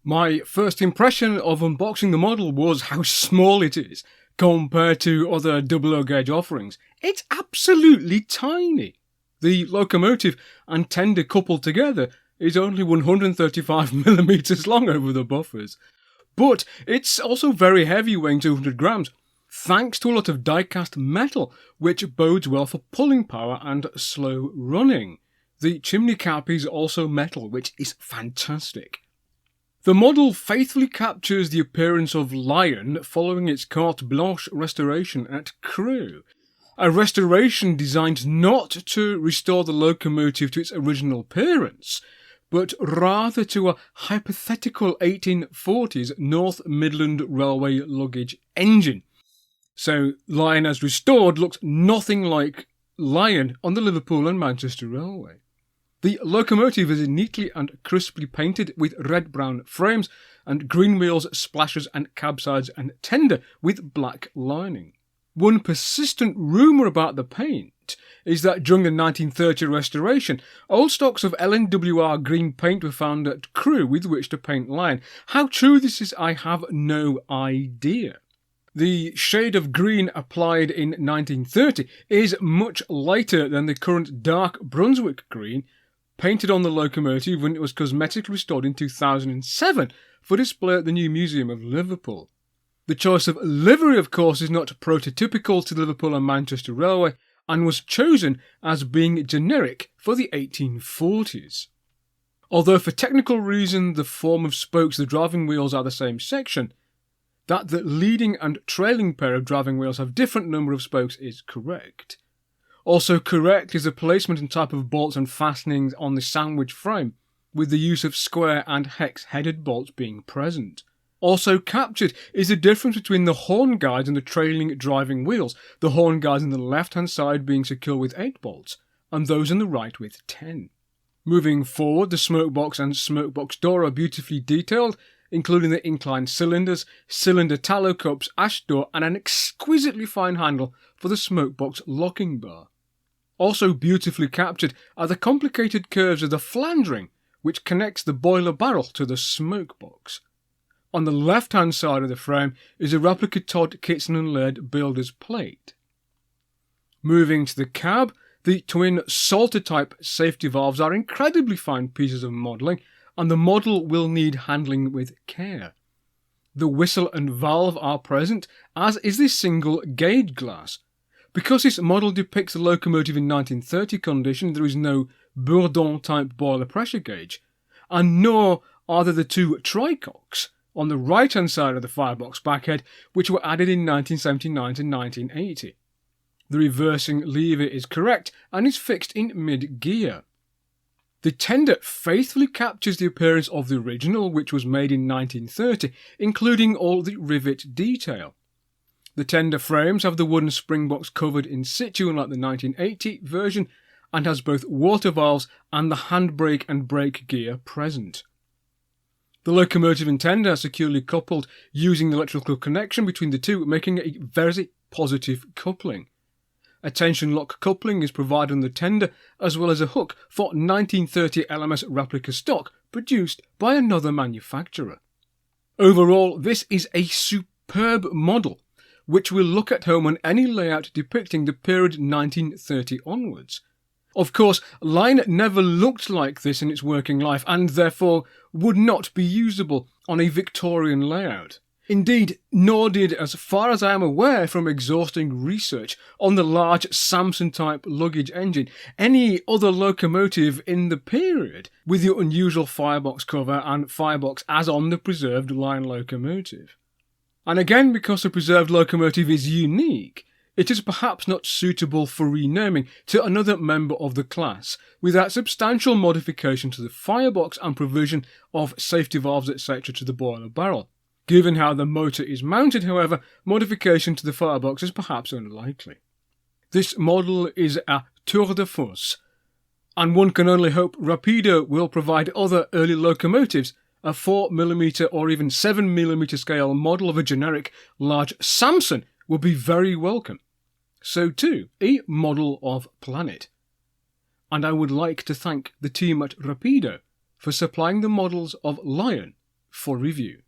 My first impression of unboxing the model was how small it is compared to other 00 gauge offerings. It's absolutely tiny. The locomotive and tender coupled together is only 135mm long over the buffers. But it's also very heavy, weighing 200 grams, thanks to a lot of die-cast metal, which bodes well for pulling power and slow running. The chimney cap is also metal, which is fantastic. The model faithfully captures the appearance of Lion following its carte blanche restoration at Crewe. A restoration designed not to restore the locomotive to its original appearance, but rather to a hypothetical 1840s North Midland Railway luggage engine. So Lion as restored looks nothing like Lion on the Liverpool and Manchester Railway. The locomotive is neatly and crisply painted with red-brown frames and green wheels, splashers and cab sides and tender with black lining. One persistent rumour about the paint is that during the 1930 restoration, old stocks of LNWR green paint were found at Crewe with which to paint Lion. How true this is, I have no idea. The shade of green applied in 1930 is much lighter than the current dark Brunswick green, painted on the locomotive when it was cosmetically restored in 2007 for display at the New Museum of Liverpool. The choice of livery, of course, is not prototypical to the Liverpool and Manchester Railway and was chosen as being generic for the 1840s. Although for technical reasons the form of spokes of the driving wheels are the same section, that the leading and trailing pair of driving wheels have different number of spokes is correct. Also correct is the placement and type of bolts and fastenings on the sandwich frame, with the use of square and hex-headed bolts being present. Also captured is the difference between the horn guides and the trailing driving wheels, the horn guides on the left-hand side being secure with 8 bolts, and those on the right with 10. Moving forward, the smokebox and smokebox door are beautifully detailed, including the inclined cylinders, cylinder tallow cups, ash door, and an exquisitely fine handle for the smokebox locking bar. Also beautifully captured are the complicated curves of the flange ring, which connects the boiler barrel to the smoke box. On the left-hand side of the frame is a replica Todd Kitson and Laird builder's plate. Moving to the cab, the twin Salter-type safety valves are incredibly fine pieces of modelling, and the model will need handling with care. The whistle and valve are present, as is the single gauge glass. Because this model depicts the locomotive in 1930 condition, there is no Bourdon-type boiler pressure gauge, and nor are there the two tricocks on the right-hand side of the firebox backhead, which were added in 1979 to 1980. The reversing lever is correct and is fixed in mid-gear. The tender faithfully captures the appearance of the original, which was made in 1930, including all the rivet detail. The tender frames have the wooden spring box covered in situ unlike the 1980 version, and has both water valves and the handbrake and brake gear present. The locomotive and tender are securely coupled using the electrical connection between the two, making a very positive coupling. A tension lock coupling is provided on the tender, as well as a hook for 1930 LMS replica stock produced by another manufacturer. Overall, this is a superb model, which will look at home on any layout depicting the period 1930 onwards. Of course, Lion never looked like this in its working life, and therefore would not be usable on a Victorian layout. Indeed, nor did, as far as I am aware from exhausting research on the large Samson-type luggage engine, any other locomotive in the period with the unusual firebox cover and firebox as on the preserved Lion locomotive. And again, because the preserved locomotive is unique, it is perhaps not suitable for renaming to another member of the class without substantial modification to the firebox and provision of safety valves etc. to the boiler barrel. Given how the motor is mounted, however, modification to the firebox is perhaps unlikely. This model is a tour de force, and one can only hope Rapido will provide other early locomotives a 4mm or even 7mm scale model of a generic large Samson would be very welcome. So too, a model of Planet. And I would like to thank the team at Rapido for supplying the models of Lion for review.